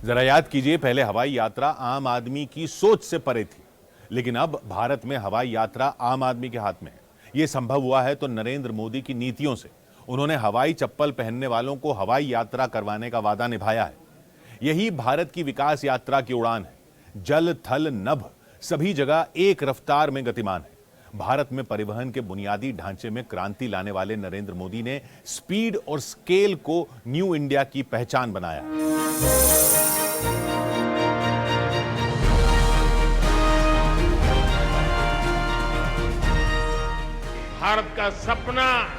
जरा याद कीजिए, पहले हवाई यात्रा आम आदमी की सोच से परे थी, लेकिन अब भारत में हवाई यात्रा आम आदमी के हाथ में है। यह संभव हुआ है तो नरेंद्र मोदी की नीतियों से। उन्होंने हवाई चप्पल पहनने वालों को हवाई यात्रा करवाने का वादा निभाया है। यही भारत की विकास यात्रा की उड़ान है। जल, थल, नभ सभी जगह एक रफ्तार में गतिमान है। भारत में परिवहन के बुनियादी ढांचे में क्रांति लाने वाले नरेंद्र मोदी ने स्पीड और स्केल को न्यू इंडिया की पहचान बनाया। भारत का सपना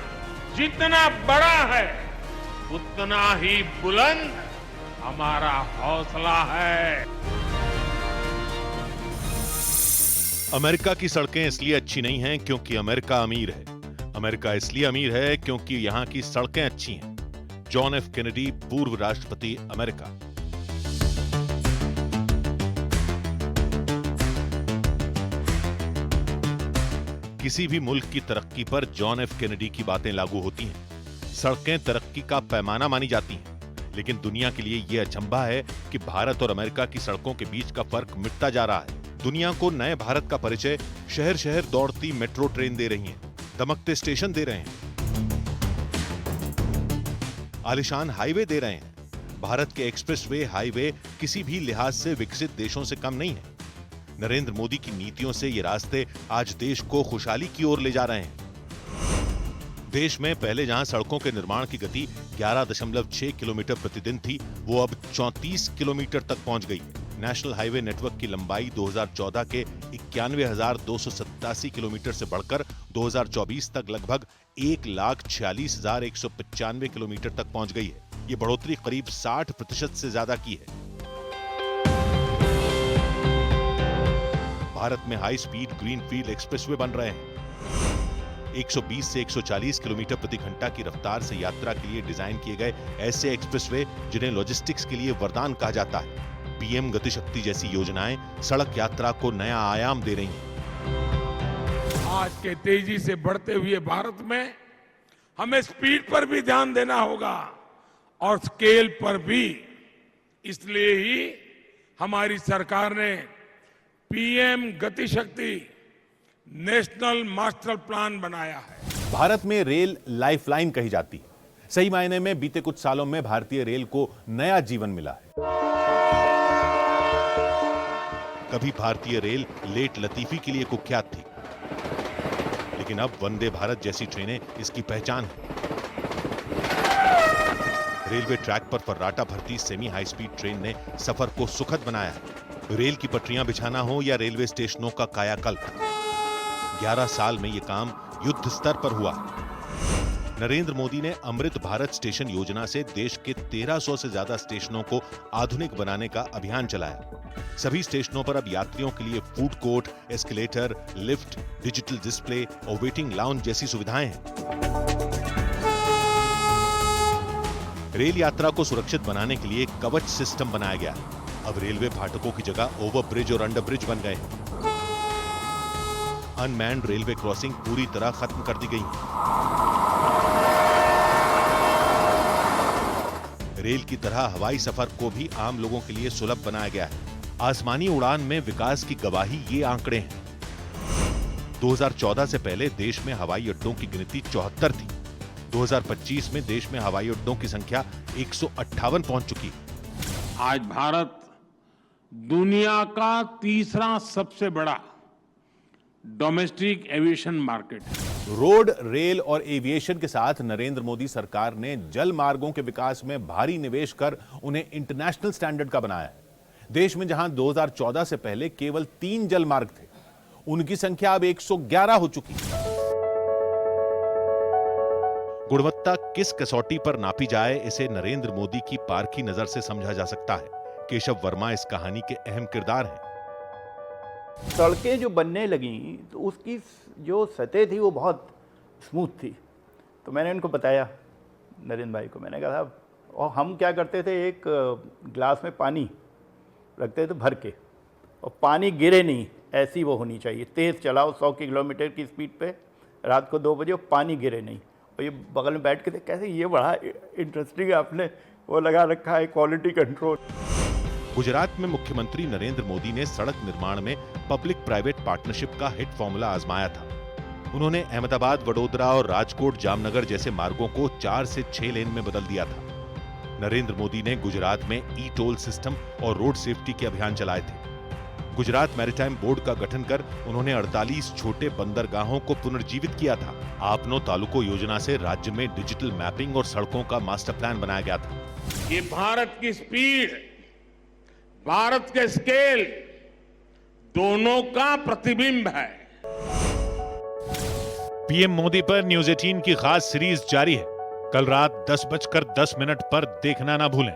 जितना बड़ा है उतना ही बुलंद हमारा हौसला है। अमेरिका की सड़कें इसलिए अच्छी नहीं हैं क्योंकि अमेरिका अमीर है। अमेरिका इसलिए अमीर है क्योंकि यहां की सड़कें अच्छी हैं। जॉन एफ कैनेडी, पूर्व राष्ट्रपति अमेरिका। किसी भी मुल्क की तरक्की पर जॉन एफ कैनेडी की बातें लागू होती हैं। सड़कें तरक्की का पैमाना मानी जाती हैं, लेकिन दुनिया के लिए यह अचंभा है कि भारत और अमेरिका की सड़कों के बीच का फर्क मिटता जा रहा है। दुनिया को नए भारत का परिचय शहर शहर दौड़ती मेट्रो ट्रेन दे रही हैं, दमकते स्टेशन दे रहे हैं, आलिशान हाईवे दे रहे हैं। भारत के एक्सप्रेसवे, हाईवे किसी भी लिहाज से विकसित देशों से कम नहीं है। नरेंद्र मोदी की नीतियों से ये रास्ते आज देश को खुशहाली की ओर ले जा रहे हैं। देश में पहले जहां सड़कों के निर्माण की गति 11.6 किलोमीटर प्रतिदिन थी, वो अब 34 किलोमीटर तक पहुंच गई। नेशनल हाईवे नेटवर्क की लंबाई 2014 के 91,287 किलोमीटर से बढ़कर 2024 तक लगभग 1,46,195 किलोमीटर तक पहुंच गई है। ये बढ़ोतरी करीब 60% से ज्यादा की है। भारत में हाई स्पीड ग्रीनफील्ड एक्सप्रेसवे बन रहे हैं। 120 से 140 किलोमीटर प्रति घंटा की रफ्तार से यात्रा के लिए डिजाइन किए गए ऐसे एक्सप्रेसवे जिन्हें लॉजिस्टिक्स के लिए वरदान कहा जाता है। पीएम गति शक्ति जैसी योजनाएं सड़क यात्रा को नया आयाम दे रही हैं। आज के तेजी से बढ़ते हुए भारत में हमें स्पीड पर भी ध्यान देना होगा और स्केल पर भी। इसलिए ही हमारी सरकार ने पीएम गति शक्ति नेशनल मास्टर प्लान बनाया है। भारत में रेल लाइफलाइन कही जाती है। सही मायने में बीते कुछ सालों में भारतीय रेल को नया जीवन मिला है। कभी भारतीय रेल लेट लतीफी के लिए कुख्यात थी, लेकिन अब वंदे भारत जैसी ट्रेनें इसकी पहचान है। रेलवे ट्रैक पर फर्राटा भरती सेमी हाई स्पीड ट्रेन ने सफर को सुखद बनाया है। रेल की पटरियां बिछाना हो या रेलवे स्टेशनों का कायाकल्प, 11 साल में यह काम युद्ध स्तर पर हुआ। नरेंद्र मोदी ने अमृत भारत स्टेशन योजना से देश के 1300 से ज्यादा स्टेशनों को आधुनिक बनाने का अभियान चलाया। सभी स्टेशनों पर अब यात्रियों के लिए food court, escalator, lift, digital display और वेटिंग लाउंज जैसी सुविधाएं हैं। रेल यात्रा को सुरक्षित बनाने के लिए कवच सिस्टम बनाया गया। अब रेलवे फाटकों की जगह ओवरब्रिज और अंडरब्रिज बन गए हैं। अनमैन्ड रेलवे क्रॉसिंग पूरी तरह खत्म कर दी गई है। रेल की तरह हवाई सफर को भी आम लोगों के लिए सुलभ बनाया गया है। आसमानी उड़ान में विकास की गवाही ये आंकड़े हैं। 2014 से पहले देश में हवाई अड्डों की गिनती 74 थी। 2025 में देश में हवाई अड्डों की संख्या 158 पहुंच चुकी है। आज भारत दुनिया का तीसरा सबसे बड़ा डोमेस्टिक एविएशन मार्केट है। रोड, रेल और एविएशन के साथ नरेंद्र मोदी सरकार ने जल मार्गों के विकास में भारी निवेश कर उन्हें इंटरनेशनल स्टैंडर्ड का बनाया है। देश में जहां 2014 से पहले केवल 3 जल मार्ग थे, उनकी संख्या अब 111 हो चुकी है। गुणवत्ता किस कसौटी पर नापी जाए, इसे नरेंद्र मोदी की पारखी नजर से समझा जा सकता है। केशव वर्मा इस कहानी के अहम किरदार हैं। सड़कें जो बनने लगी तो उसकी जो सतह थी वो बहुत स्मूथ थी। तो मैंने उनको बताया, नरेंद्र भाई को, मैंने कहा साहब, और हम क्या करते थे, एक ग्लास में पानी रखते थे भर के, और पानी गिरे नहीं, ऐसी वो होनी चाहिए। तेज़ चलाओ 100 किलोमीटर की स्पीड पे रात को 2 बजे, और पानी गिरे नहीं। और ये बगल में बैठ के थे, कैसे ये बड़ा इंटरेस्टिंग आपने वो लगा रखा है, क्वालिटी कंट्रोल। गुजरात में मुख्यमंत्री नरेंद्र मोदी ने सड़क निर्माण में पब्लिक प्राइवेट पार्टनरशिप का हिट फॉर्मूला आजमाया था। उन्होंने अहमदाबाद, वडोदरा और राजकोट, जामनगर जैसे मार्गों को 4 से 6 लेन में बदल दिया था। नरेंद्र मोदी ने गुजरात में ई टोल सिस्टम और रोड सेफ्टी के अभियान चलाए थे। गुजरात मैरीटाइम बोर्ड का गठन कर उन्होंने 48 छोटे बंदरगाहों को पुनर्जीवित किया था। आपनो तालुको योजना से राज्य में डिजिटल मैपिंग और सड़कों का मास्टर प्लान बनाया गया था। ये भारत की स्पीड, भारत के स्केल दोनों का प्रतिबिंब है। पीएम मोदी पर न्यूज 18 की खास सीरीज जारी है। कल रात 10:10 पर देखना ना भूलें।